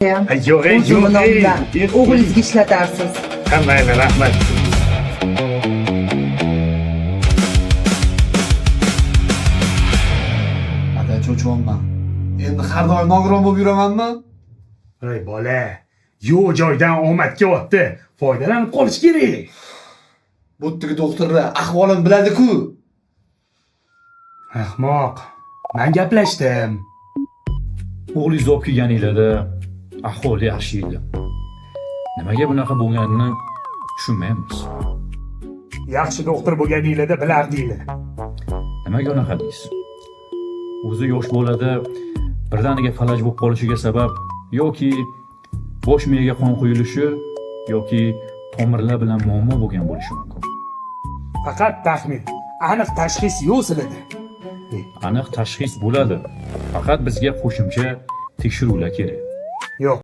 Yo'q, O'zimni nomidan o'g'lingizga ishlatarsiz. Hammayga rahmat. Ata cho'chiyapman. Endi har doim nogiron bo'lib yuramanmi? Ey bola, yo'q joydan omad kelyapti. Foydalanib qolish kerak. Bu yerdagi doktorlar ahvolim biladi-ku. Ahmoq. Men gaplashdim. O'g'lingizni olib kelganinglarda ahvoli yaxshi edi. Nimaga bunaqa bo'lganini tushunmaymiz. Yaxshi doktor bo'lganinglarda bilardinglar. Nimaga unaqa deysiz? O'zi yosh bolada birdaniga falaj bo'lib qolishiga sabab yoki bosh miyaga qon quyilishi yoki tomirlar bilan muammo bo'lgan bo'lishi mumkin. Faqat taxmin. Aniq tashxis yo'q sizlarda. Aniq tashxis bo'ladi. Faqat bizga qo'shimcha tekshiruvlar kerak.